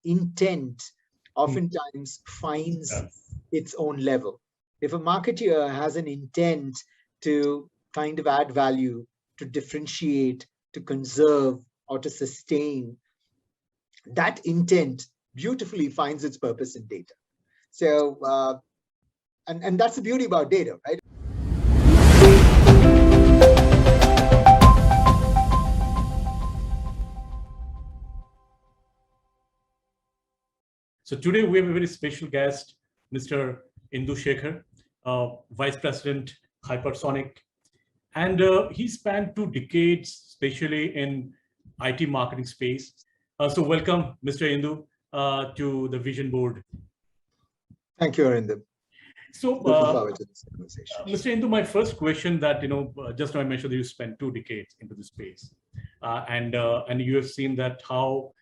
intent oftentimes finds its own level. If a marketeer has an intent to kind of add value, to differentiate, to conserve, or to sustain, that intent beautifully finds its purpose in data. So, and that's the beauty about data, right? So today we have a very special guest, Mr. Indusekhar, Vice President, Hypersonix. And he spent 2 decades, especially in IT marketing space. So welcome, Mr. Indu, to the Vision Board. Thank you, Arindam. So, looking forward to this conversation. Mr. Indu, my first question that, just now I mentioned that you spent 2 decades into the space. And you have seen that how,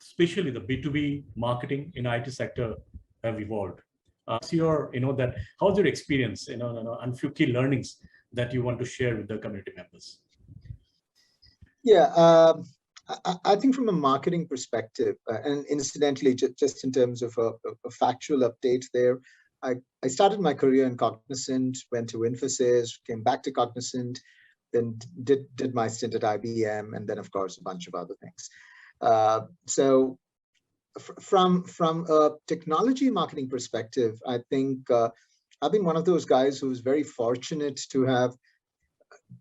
especially the B2B marketing in IT sector have evolved. So how's your experience, and few key learnings that you want to share with the community members? Yeah, I think from a marketing perspective, and incidentally, just in terms of a factual update there, I started my career in Cognizant, went to Infosys, came back to Cognizant, then did my stint at IBM, and then of course a bunch of other things. So from a technology marketing perspective, I think I've been one of those guys who was very fortunate to have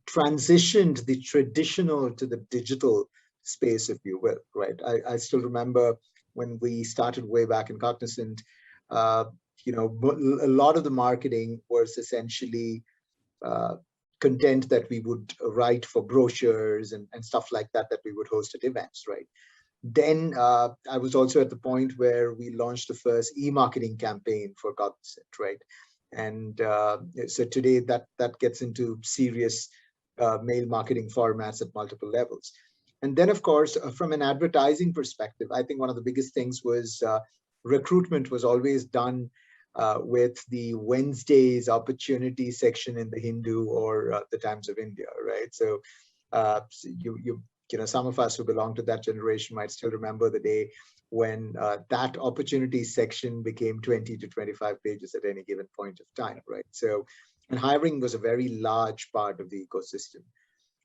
transitioned the traditional to the digital space, if you will, right? I still remember when we started way back in Cognizant, a lot of the marketing was essentially content that we would write for brochures and stuff like that we would host at events, right? Then I was also at the point where we launched the first e-marketing campaign for Cognizant, right? And so today that gets into serious mail marketing formats at multiple levels. And then, of course, from an advertising perspective, I think one of the biggest things was recruitment was always done with the Wednesday's opportunity section in the Hindu or the Times of India, right? So some of us who belong to that generation might still remember the day when that opportunity section became 20 to 25 pages at any given point of time, right? So, and hiring was a very large part of the ecosystem.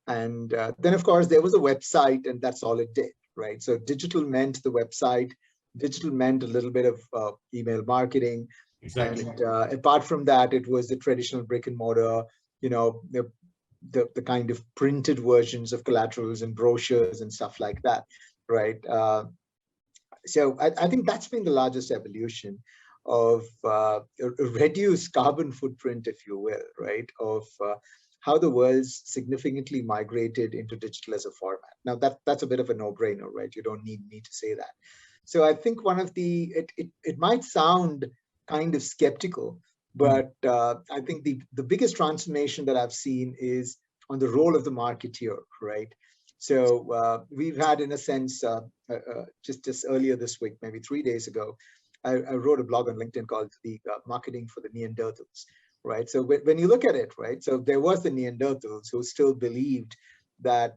And then, of course, there was a website, and that's all it did, right? So digital meant the website, digital meant a little bit of email marketing. Exactly. And apart from that, it was the traditional brick and mortar, the kind of printed versions of collaterals and brochures and stuff like that, right? So I think that's been the largest evolution of a reduced carbon footprint, if you will, right? Of how the world's significantly migrated into digital as a format. Now that's a bit of a no-brainer, right? You don't need me to say that. So I think one of it might sound kind of skeptical, but I think the biggest transformation that I've seen is on the role of the marketeer, right? So we've had, in a sense, just earlier this week, maybe 3 days ago, I wrote a blog on LinkedIn called the Marketing for the Neanderthals, right? So when you look at it, right? So there was the Neanderthals who still believed that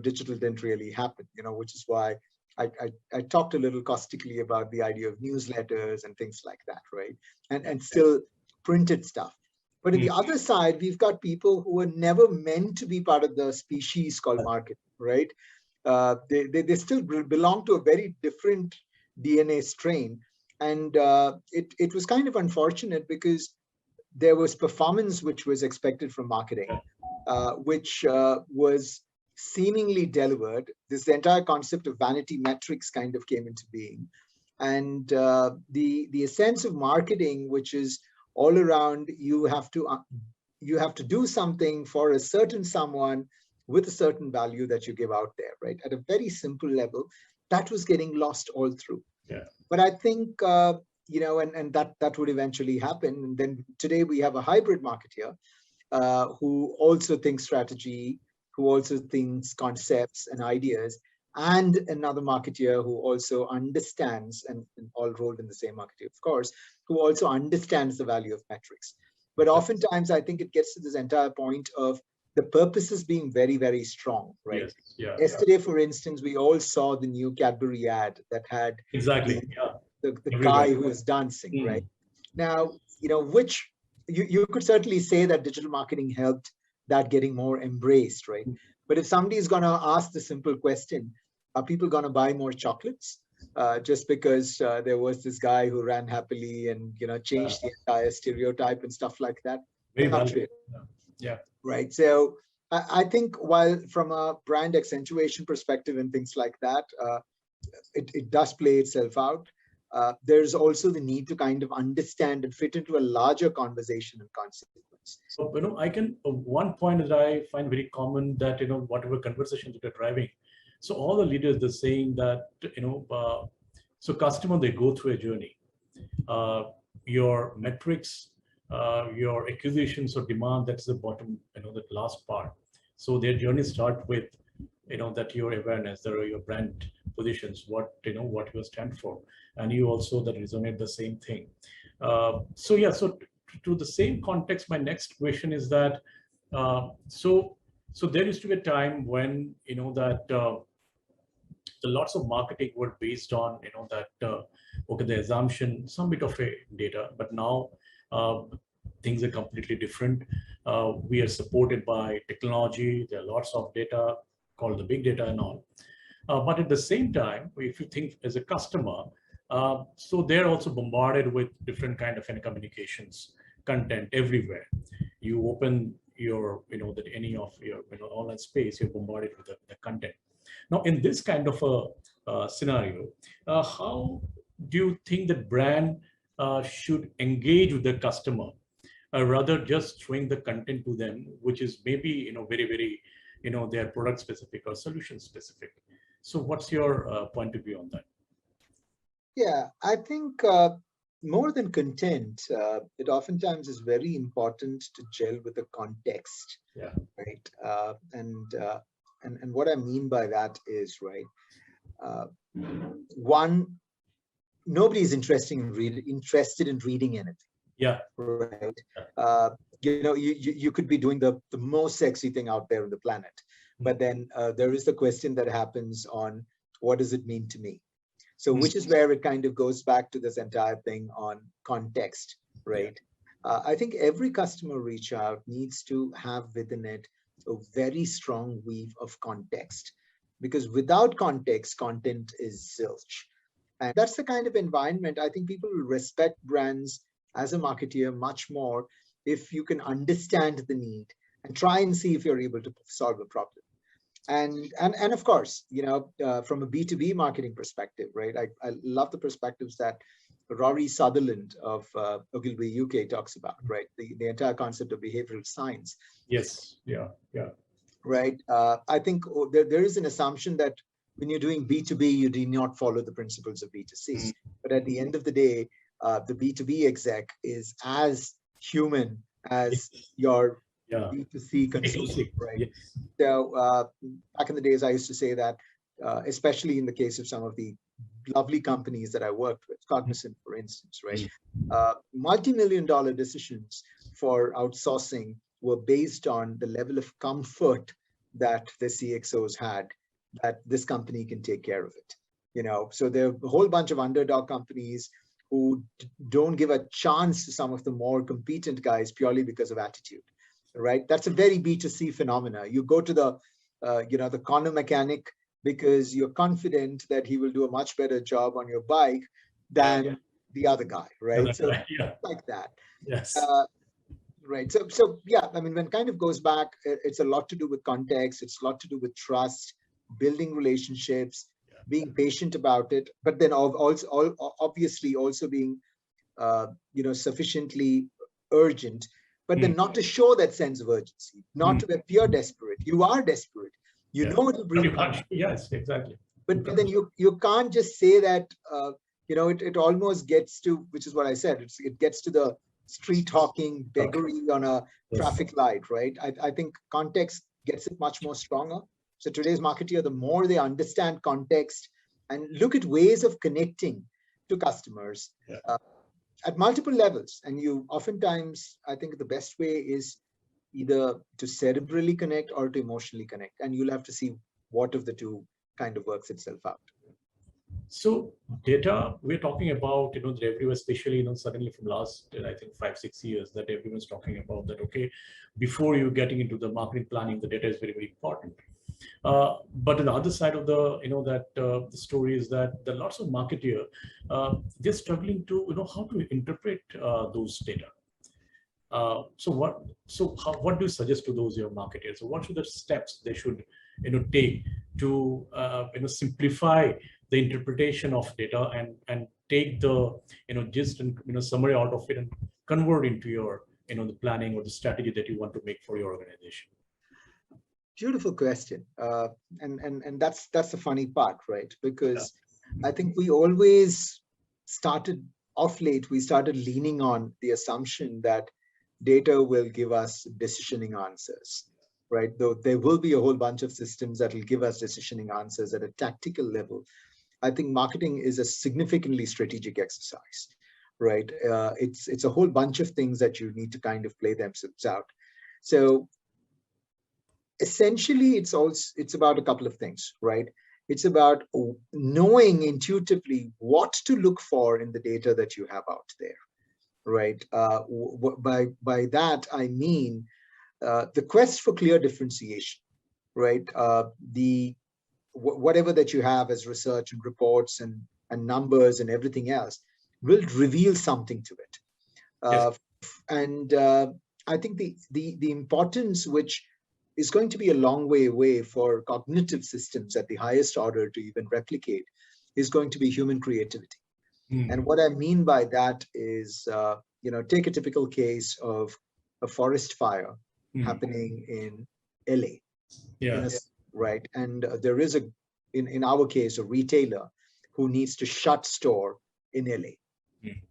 digital didn't really happen, which is why I talked a little caustically about the idea of newsletters and things like that, right? And still printed stuff. But on the other side, we've got people who were never meant to be part of the species called marketing, right? They still belong to a very different DNA strain. And it was kind of unfortunate because there was performance which was expected from marketing, which was seemingly delivered. This entire concept of vanity metrics kind of came into being. And the sense of marketing, which is all around, you have to do something for a certain someone with a certain value that you give out there, right? At a very simple level, that was getting lost all through. Yeah. But I think, and that would eventually happen. And then today we have a hybrid marketeer who also thinks strategy, who also thinks concepts and ideas, and another marketeer who also understands, and all rolled in the same marketeer, of course, who also understands the value of metrics. But oftentimes, I think it gets to this entire point of the purposes being very, very strong, right? Yes. Yeah. Yesterday, for instance, we all saw the new Cadbury ad that had Exactly. the Everywhere. guy who was dancing, Mm. right? Now, which you could certainly say that digital marketing helped that getting more embraced, right? But if somebody is going to ask the simple question, are people going to buy more chocolates just because there was this guy who ran happily and changed the entire stereotype and stuff like that? Very Not valid. really. Yeah. Right. So I think while from a brand accentuation perspective and things like that, it does play itself out. There's also the need to kind of understand and fit into a larger conversation and consequence. So, I can, one point that I find very common that, whatever conversations that you're driving, so all the leaders, they're saying that, so customer, they go through a journey. Your metrics, your acquisitions or demand, that's the bottom, the last part. So their journey start with, that your awareness, there are your brand positions, what you stand for, and you also that resonate the same thing. So yeah, so to the same context, my next question is that, so there used to be a time when that the lots of marketing were based on that okay, the assumption, some bit of a data, but now things are completely different. We are supported by technology. There are lots of data called the big data and all. But at the same time, if you think as a customer, so they're also bombarded with different kind of communications content everywhere. You open your, that any of your online space, you're bombarded with the content. Now, in this kind of a scenario, how do you think that brand should engage with the customer, rather just showing the content to them, which is maybe very, very their product specific or solution specific? So, what's your point of view on that? Yeah, I think more than content, it oftentimes is very important to gel with the context. Yeah. Right. And what I mean by that is, right, one, nobody is interested in reading anything. Yeah. Right. You could be doing the most sexy thing out there on the planet, but then there is the question that happens on what does it mean to me? So which is where it kind of goes back to this entire thing on context, right? I think every customer reach out needs to have within it a very strong weave of context, because without context, content is zilch. And that's the kind of environment I think people will respect brands as a marketeer much more if you can understand the need and try and see if you're able to solve a problem. And of course, from a B2B marketing perspective, right? I love the perspectives that Rory Sutherland of Ogilvy UK talks about, right? The entire concept of behavioral science. Yes. Yeah. Yeah. Right. I think there is an assumption that when you're doing B2B, you do not follow the principles of B2C. But at the end of the day, the B2B exec is as human as your B2C consumer, right? Yes. So back in the days, I used to say that, especially in the case of some of the lovely companies that I worked with, Cognizant, for instance, right? Multi-million-dollar decisions for outsourcing were based on the level of comfort that the CXOs had, that this company can take care of it. So there are a whole bunch of underdog companies who don't give a chance to some of the more competent guys purely because of attitude, right? That's a very B2C phenomena. You go to the corner mechanic because you're confident that he will do a much better job on your bike than the other guy, right? So like that. Yes. Right. So yeah, I mean, when kind of goes back, it's a lot to do with context. It's a lot to do with trust, building relationships, being patient about it, but then also obviously also being, sufficiently urgent, but then not to show that sense of urgency, not to appear desperate. You are desperate. You know it will bring. Yes, exactly. But then you can't just say that. It almost gets to, which is what I said. It gets to the street hawking beggary on a traffic light, right? I think context gets it much more stronger. So today's marketeer, the more they understand context and look at ways of connecting to customers at multiple levels. And you oftentimes, I think the best way is either to cerebrally connect or to emotionally connect. And you'll have to see what of the two kind of works itself out. So data, we're talking about, that everyone, especially, suddenly from last, I think 5-6 years, that everyone's talking about that, okay, before you getting into the marketing planning, the data is very, very important. But on the other side of the, the story is that there are lots of marketeer, they're struggling to, how to interpret those data. What do you suggest to those your marketers? So what should the steps they should, take to, simplify the interpretation of data and take the, gist and, summary out of it and convert into your, the planning or the strategy that you want to make for your organization? Beautiful question. And that's the funny part, right? Because I think we always started off late, we started leaning on the assumption that data will give us decisioning answers, right? Though there will be a whole bunch of systems that will give us decisioning answers at a tactical level. I think marketing is a significantly strategic exercise, right? It's a whole bunch of things that you need to kind of play themselves out. So essentially, it's about a couple of things, right? It's about knowing intuitively what to look for in the data that you have out there, right? By that I mean the quest for clear differentiation, right? Whatever that you have as research and reports and numbers and everything else will reveal something to it. Yes. And I think the importance, which is going to be a long way away for cognitive systems at the highest order to even replicate, is going to be human creativity. And what I mean by that is, take a typical case of a forest fire happening in LA. Yeah. Right. And there is in our case, a retailer who needs to shut store in LA,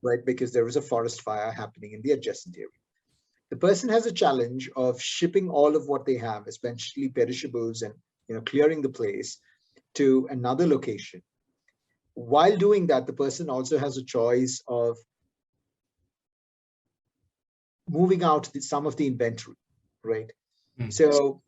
right? Because there is a forest fire happening in the adjacent area. The person has a challenge of shipping all of what they have, especially perishables, and clearing the place to another location. While doing that, the person also has a choice of moving out some of the inventory, right? So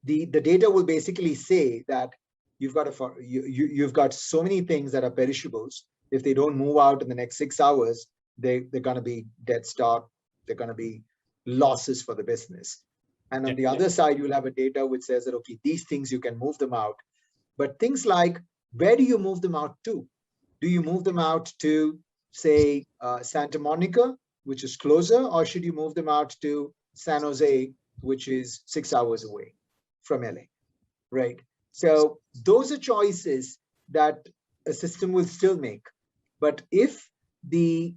the data will basically say that you've got so many things that are perishables. If they don't move out in the next 6 hours, they're going to be dead stock. They're going to be losses for the business. And on the other side, you'll have a data which says that, okay, these things you can move them out. But things like, where do you move them out to? Do you move them out to, say, Santa Monica, which is closer, or should you move them out to San Jose, which is 6 hours away from LA, right? So those are choices that a system will still make. But if the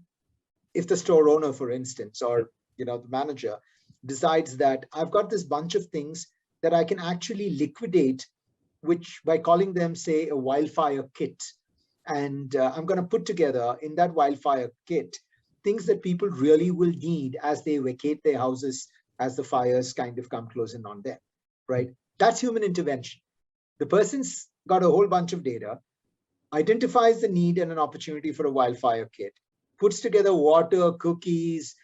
store owner, for instance, or the manager decides that I've got this bunch of things that I can actually liquidate, which by calling them, say, a wildfire kit, and I'm going to put together in that wildfire kit things that people really will need as they vacate their houses, as the fires kind of come close in on them, right? That's human intervention. The person's got a whole bunch of data, identifies the need and an opportunity for a wildfire kit, puts together water, cookies,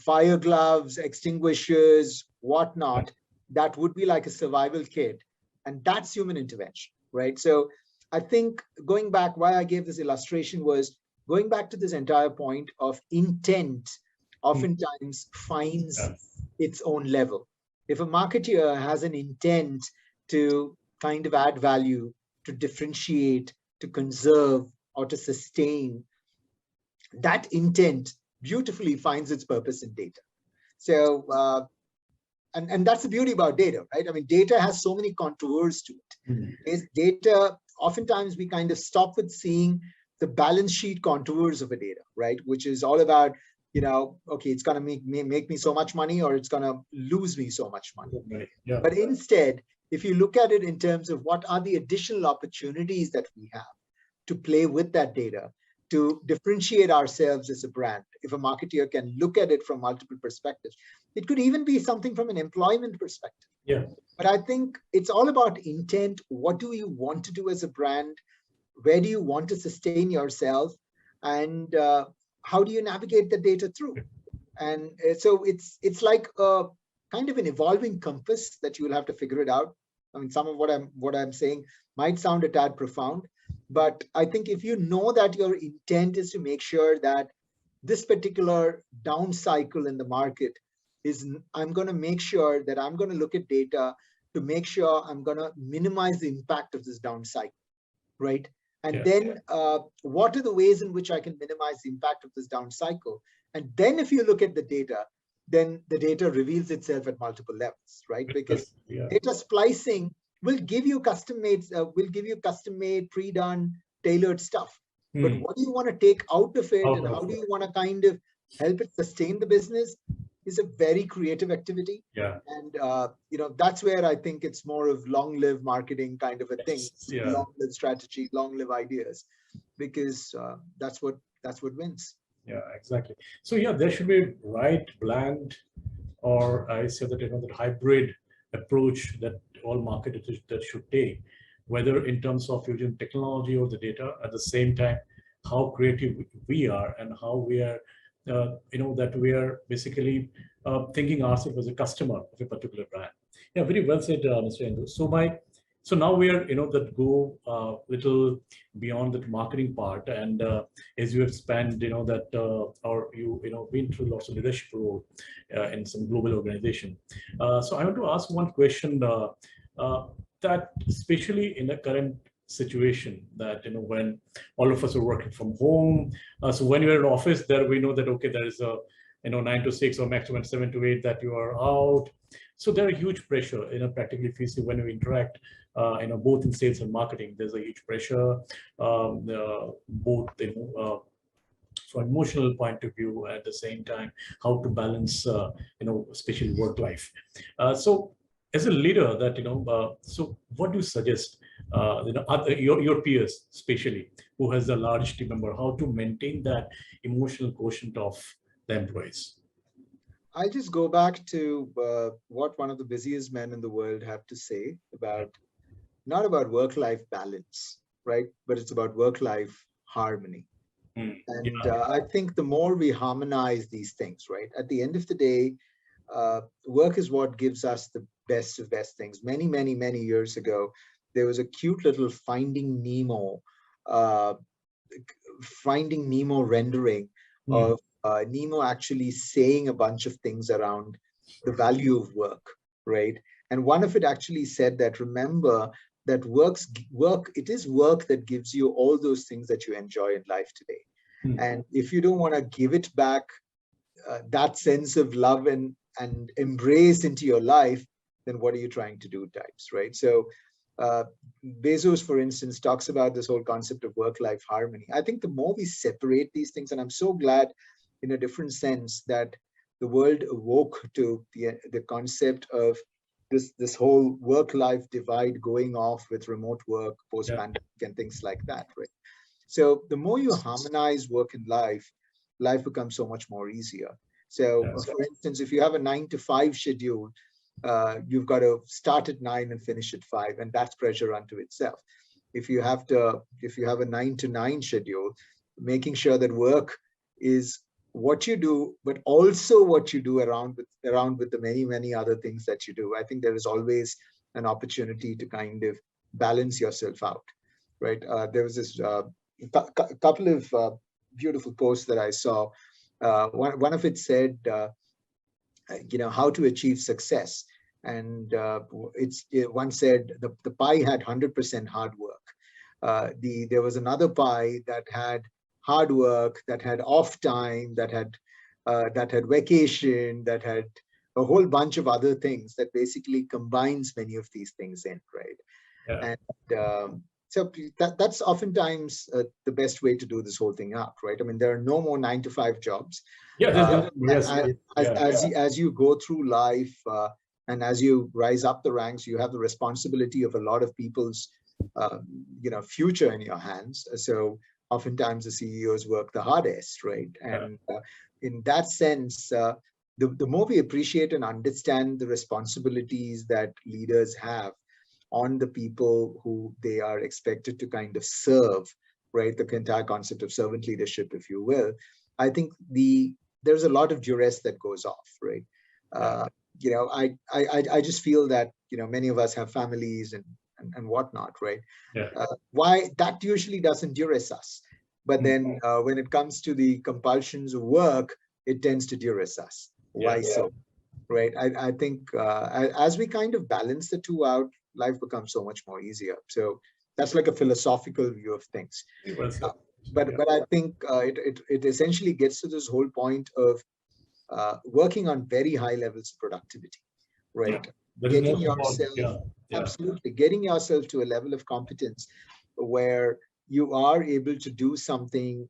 fire gloves, extinguishers, whatnot. That would be like a survival kit. And that's human intervention, right? So I think going back, why I gave this illustration was going back to this entire point of intent oftentimes finds its own level. If a marketeer has an intent to kind of add value, to differentiate, to conserve, or to sustain, that intent beautifully finds its purpose in data. So, and that's the beauty about data, right? I mean, data has so many contours to it. Data, oftentimes we kind of stop with seeing the balance sheet contours of a data, right? Which is all about, okay, it's going to make me so much money, or it's going to lose me so much money. Right. Yeah. But instead, if you look at it in terms of what are the additional opportunities that we have to play with that data, to differentiate ourselves as a brand, if a marketeer can look at it from multiple perspectives, it could even be something from an employment perspective. Yeah. But I think it's all about intent. What do you want to do as a brand? Where do you want to sustain yourself? And how do you navigate the data through? And so it's like a kind of an evolving compass that you will have to figure it out. I mean, some of what I'm saying might sound a tad profound, but I think if you know that your intent is to make sure that this particular down cycle in the market is, I'm going to make sure that I'm going to look at data to make sure I'm going to minimize the impact of this down cycle, right? And then what are the ways in which I can minimize the impact of this down cycle? And then if you look at the data, then the data reveals itself at multiple levels, right? Because data splicing will give you custom-made, pre-done, tailored stuff. But what do you want to take out of it, and how do you want to kind of help it sustain the business is a very creative activity. And that's where I think it's more of long-live marketing kind of a thing, long-live strategy, long-live ideas, because that's what wins. Yeah, exactly. So yeah, there should be a right blend, or I say that that hybrid approach that all marketers that should take, whether in terms of using technology or the data, at the same time, how creative we are and how we are, that we are basically thinking ourselves as a customer of a particular brand. Yeah, very well said, Mr. Indu. So now we are, that go little beyond the marketing part, and as you have spent, been through lots of leadership role in some global organization. So I want to ask one question that, especially in the current situation, that when all of us are working from home, so when you're in office, there we know that okay, there is a 9 to 6 or maximum 7 to 8 that you are out. So there are huge pressure, practically if you see when we interact, both in sales and marketing, there's a huge pressure, both, from emotional point of view, at the same time, how to balance, especially work life. So as a leader that, so what do you suggest, your peers, especially who has a large team member, how to maintain that emotional quotient of the employees? I just go back to what one of the busiest men in the world have to say about, not about work-life balance, right? But it's about work-life harmony. And I think the more we harmonize these things, right? At the end of the day, work is what gives us the best of best things. Many, many, many years ago, there was a cute little Finding Nemo rendering of Nemo actually saying a bunch of things around the value of work, right? And one of it actually said that, remember that it is work that gives you all those things that you enjoy in life today. And if you don't want to give it back, that sense of love and embrace into your life, then what are you trying to do types, right? So Bezos, for instance, talks about this whole concept of work-life harmony. I think the more we separate these things, and I'm so glad in a different sense that the world awoke to the concept of this whole work-life divide going off with remote work, post-pandemic, and things like that, right? So the more you harmonize work and life becomes so much more easier. So for instance, if you have a 9 to 5 schedule, you've got to start at 9 and finish at 5, and that's pressure unto itself. If you have a 9 to 9 schedule, making sure that work is what you do, but also what you do around with the many, many other things that you do. I think there is always an opportunity to kind of balance yourself out, right? There was this couple of beautiful posts that I saw. One of it said, how to achieve success. And one said the pie had 100% hard work. There was another pie that had hard work, that had off time, that had vacation, that had a whole bunch of other things that basically combines many of these things in, right? And so that's oftentimes the best way to do this whole thing up, right? I mean, there are no more 9 to 5 jobs. As you go through life and as you rise up the ranks, you have the responsibility of a lot of people's future in your hands. So oftentimes the CEOs work the hardest, right? And in that sense, the more we appreciate and understand the responsibilities that leaders have on the people who they are expected to kind of serve, right? The entire concept of servant leadership, if you will. I think the there's a lot of duress that goes off, right? You know, I just feel that, you know, many of us have families and whatnot, right? Why that usually doesn't duress us, but then when it comes to the compulsions of work, it tends to duress us. Why so? Right? I think as we kind of balance the two out, life becomes so much more easier. So that's like a philosophical view of things. But I think it essentially gets to this whole point of working on very high levels of productivity, right? Getting yourself, absolutely, getting yourself to a level of competence where you are able to do something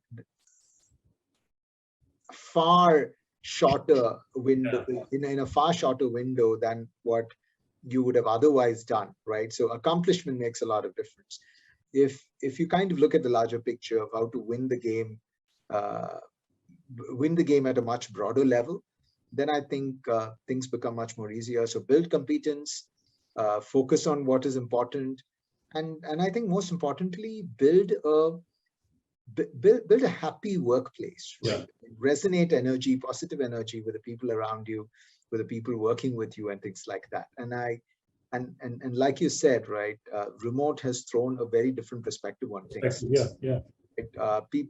far shorter window, in a far shorter window than what you would have otherwise done, right? So accomplishment makes a lot of difference. If you kind of look at the larger picture of how to win the game at a much broader level, then I think things become much more easier. So build competence, focus on what is important, and I think most importantly, build a happy workplace, right? Resonate energy, positive energy with the people around you, with the people working with you, and things like that. And like you said, right, remote has thrown a very different perspective on things.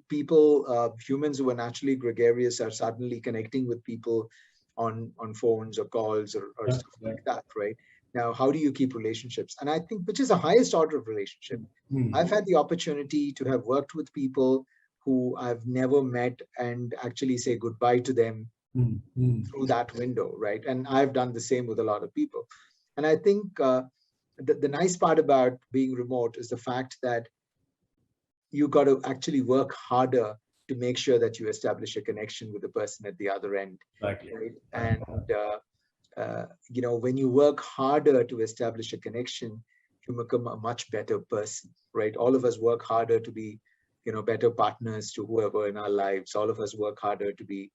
People, humans who were naturally gregarious are suddenly connecting with people on phones or calls or stuff like that, right? Now, how do you keep relationships? And I think, which is the highest order of relationship. I've had the opportunity to have worked with people who I've never met and actually say goodbye to them through that window, right? And I've done the same with a lot of people. And I think the nice part about being remote is the fact that you got to actually work harder to make sure that you establish a connection with the person at the other end. Right? And you know, when you work harder to establish a connection, you become a much better person, right? All of us work harder to be, you know, better partners to whoever in our lives. All of us work harder to be,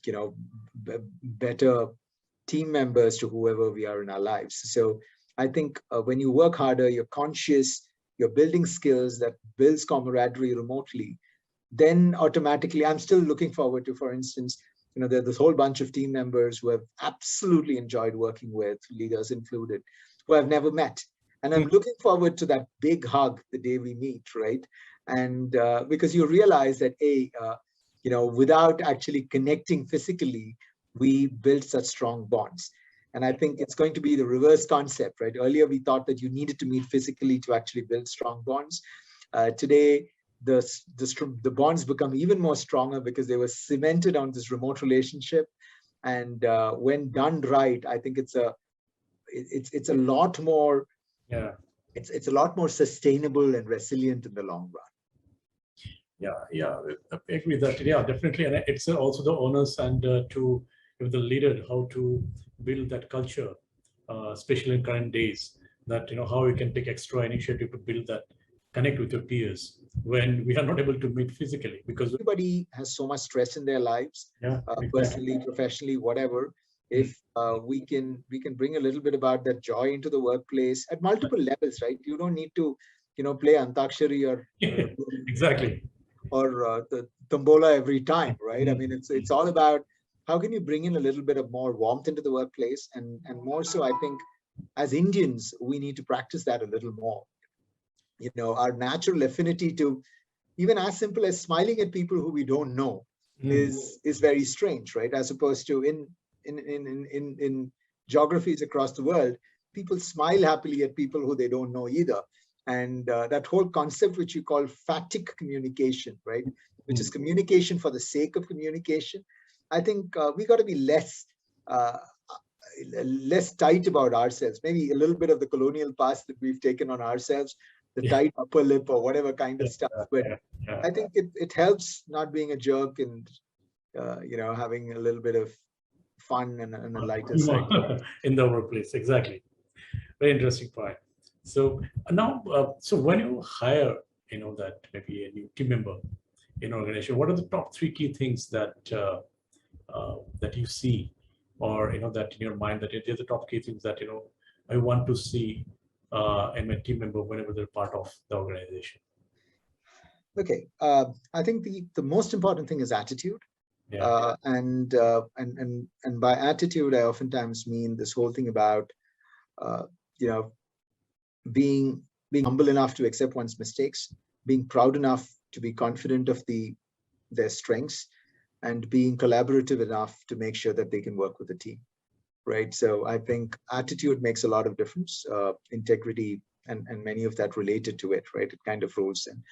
you know, better team members to whoever we are in our lives. So I think when you work harder, you're conscious, you're building skills that builds camaraderie remotely, then automatically, I'm still looking forward to, for instance, you know, there's this whole bunch of team members who have absolutely enjoyed working with, leaders included, who I've never met. And I'm looking forward to that big hug the day we meet, right? And because you realize that, you know, without actually connecting physically, we build such strong bonds. And I think it's going to be the reverse concept, right? Earlier, we thought that you needed to meet physically to actually build strong bonds. Today, the bonds become even more stronger because they were cemented on this remote relationship. And when done right, I think it's a lot more, it's a lot more sustainable and resilient in the long run. I agree with that. Yeah, definitely. And it's also the owners and to the leader how to build that culture, especially in current days, that, you know, how you can take extra initiative to build that, connect with your peers when we are not able to meet physically, because everybody has so much stress in their lives, personally, professionally, whatever. If we can bring a little bit about that joy into the workplace at multiple levels, right? You don't need to, you know, play Antakshari or exactly, or the Tombola every time, right? I mean, it's all about how can you bring in a little bit of more warmth into the workplace, and more so, I think, as Indians, we need to practice that a little more. You know, our natural affinity to even as simple as smiling at people who we don't know is very strange, right? As opposed to in geographies across the world, people smile happily at people who they don't know either. And that whole concept, which you call phatic communication, right? Which is communication for the sake of communication. I think we got to be less tight about ourselves. Maybe a little bit of the colonial past that we've taken on ourselves, the tight upper lip or whatever kind of stuff. But I think it helps not being a jerk and you know, having a little bit of fun and a lighter side in the workplace. Exactly. Very interesting point. So now, so when you hire, you know, that maybe a new team member in an organization, what are the top 3 key things that that you see, or, you know, that in your mind, that it is the top key things that, you know, I want to see in a team member whenever they're part of the organization? Okay, I think the most important thing is attitude, Yeah. And by attitude, I oftentimes mean this whole thing about uh, you know being humble enough to accept one's mistakes, being proud enough to be confident of their strengths, and being collaborative enough to make sure that they can work with a team. Right. So I think attitude makes a lot of difference. Integrity and many of that related to it. Right. It kind of rolls in.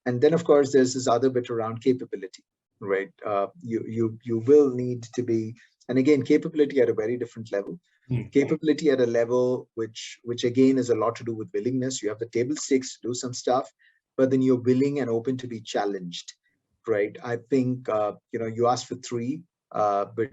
And then, of course, there's this other bit around capability, right? You will need to be, and again, capability at a very different level. Capability at a level which again is a lot to do with willingness. You have the table stakes to do some stuff, but then you're willing and open to be challenged, right? I think you asked for three, but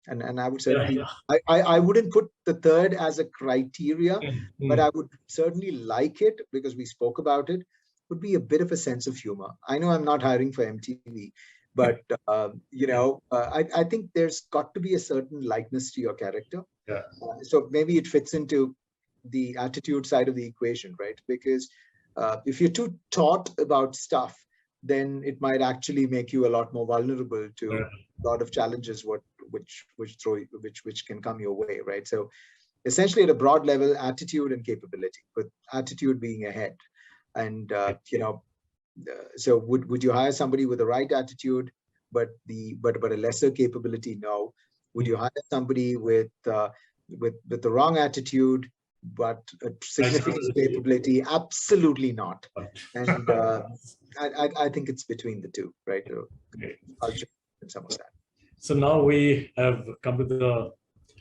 and I would certainly Yeah. I wouldn't put the third as a criteria, but I would certainly like it because we spoke about it. Would be a bit of a sense of humor. I know I'm not hiring for MTV, but I think there's got to be a certain likeness to your character. Yeah. So maybe it fits into the attitude side of the equation, right? Because if you're too taught about stuff, then it might actually make you a lot more vulnerable to a lot of challenges which can come your way, right? So essentially at a broad level, attitude and capability, but attitude being ahead. And so would you hire somebody with the right attitude but a lesser capability? No. Would you hire somebody with the wrong attitude but a significant capability? Absolutely not. And I think it's between the two, right? Culture and some of that. So now we have come to the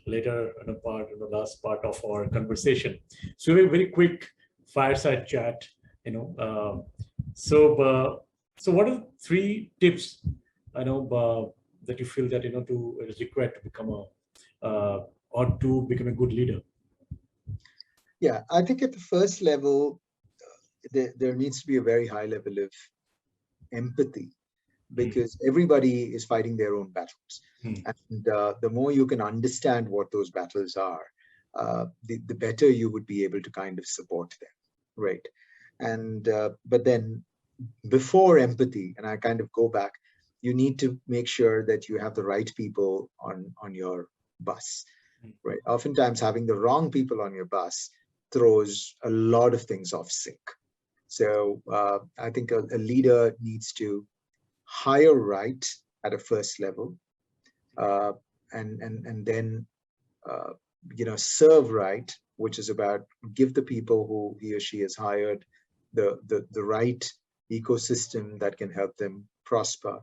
later part, last part of our conversation. So we have a very quick fireside chat. So what are the three tips that you feel that to is required to become or to become a good leader? Yeah, I think at the first level, there needs to be a very high level of empathy, because everybody is fighting their own battles. And the more you can understand what those battles are, the better you would be able to kind of support them, right? And but then before empathy, and I kind of go back, you need to make sure that you have the right people on your bus, right? Oftentimes having the wrong people on your bus throws a lot of things off sync. So I think a leader needs to hire right at a first level, and then serve right, which is about give the people who he or she has hired the right ecosystem that can help them prosper.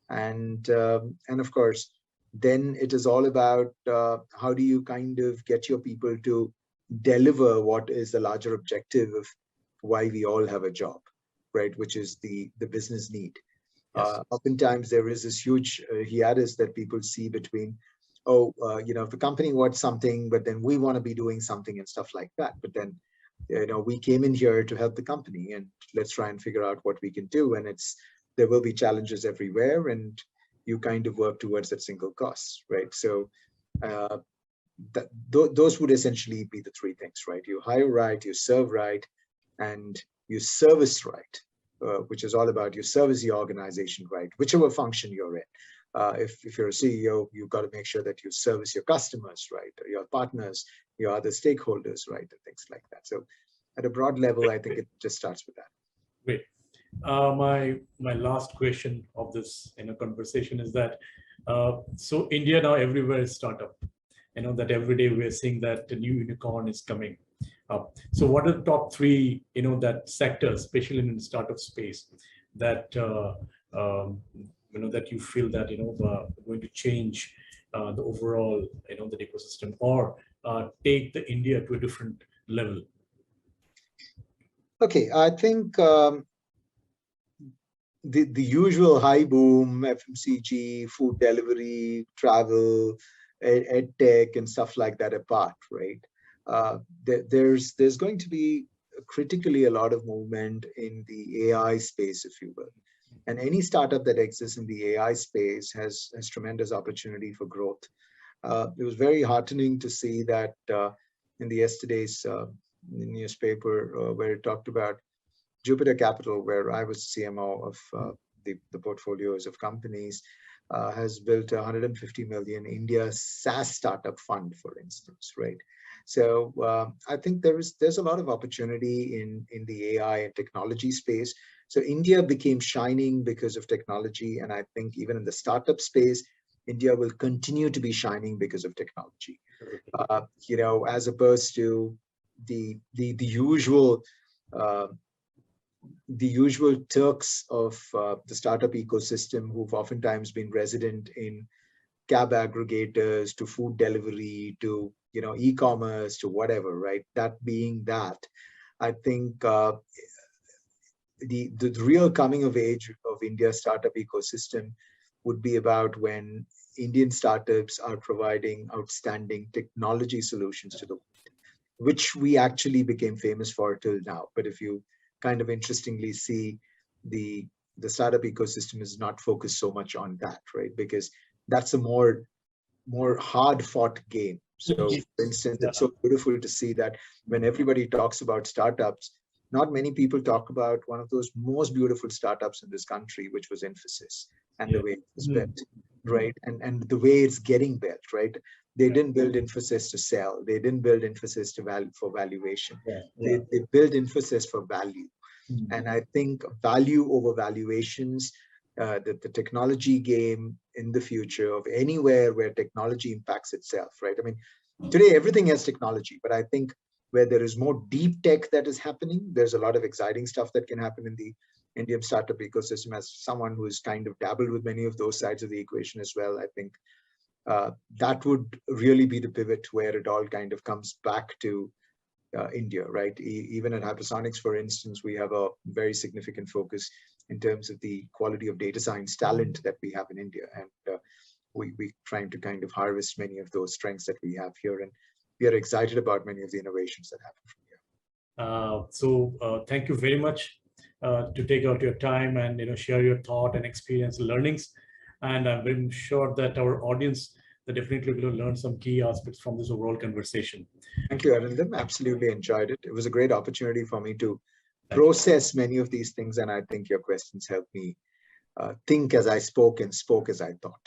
And of course, then it is all about how do you kind of get your people to deliver what is the larger objective of why we all have a job, right? Which is the business need. Yes. Oftentimes there is this huge hiatus that people see between, if the company wants something, but then we want to be doing something and stuff like that. But then, we came in here to help the company, and let's try and figure out what we can do. And there will be challenges everywhere, and you kind of work towards that single cost, right? So those would essentially be the three things, right? You hire right, you serve right, and you service right, which is all about you service the organization right, whichever function you're in. If you're a CEO, you've got to make sure that you service your customers right, your partners, your other stakeholders right, and things like that. So at a broad level, I think it just starts with that. Great. My last question of this conversation is that so India now everywhere is startup. That every day we're seeing that a new unicorn is coming up. So what are the top three that sectors, especially in the startup space, that that you feel that going to change the overall the ecosystem, or take the India to a different level? Okay, I think the usual high boom, FMCG, food delivery, travel, ed tech, and stuff like that apart, right? There's going to be critically a lot of movement in the AI space, if you will. And any startup that exists in the AI space has tremendous opportunity for growth. It was very heartening to see that in the yesterday's newspaper where it talked about Jupiter Capital, where I was CMO of the portfolios of companies. has built a 150 million India SaaS startup fund, for instance, right? So I think there's a lot of opportunity in the AI and technology space. So India became shining because of technology, and I think even in the startup space, India will continue to be shining because of technology. As opposed to the usual Turks of the startup ecosystem, who've oftentimes been resident in cab aggregators, to food delivery, to e-commerce, to whatever, right? That being that, I think the real coming of age of India's startup ecosystem would be about when Indian startups are providing outstanding technology solutions to the world, which we actually became famous for till now. But if you kind of interestingly see, the startup ecosystem is not focused so much on that, right? Because that's a more hard fought game. So for instance, it's so beautiful to see that when everybody talks about startups, not many people talk about one of those most beautiful startups in this country, which was Infosys, and the way it was built, right? And the way it's getting built, right? They didn't build Infosys to sell. They didn't build Infosys for valuation. They built Infosys for value. And I think value over valuations, the technology game in the future of anywhere where technology impacts itself, right? I mean, today everything has technology, but I think where there is more deep tech that is happening, there's a lot of exciting stuff that can happen in the Indian startup ecosystem. As someone who has kind of dabbled with many of those sides of the equation as well, I think that would really be the pivot where it all kind of comes back to India, right? Even at Hypersonix, for instance, we have a very significant focus in terms of the quality of data science talent that we have in India. And we're trying to kind of harvest many of those strengths that we have here. And we are excited about many of the innovations that happen from here. Thank you very much to take out your time and share your thought and experience and learnings. And I'm very sure that our audience, they definitely will learn some key aspects from this overall conversation. Thank you, Arindam. Absolutely enjoyed it. It was a great opportunity for me to process many of these things, and I think your questions helped me think as I spoke and spoke as I thought.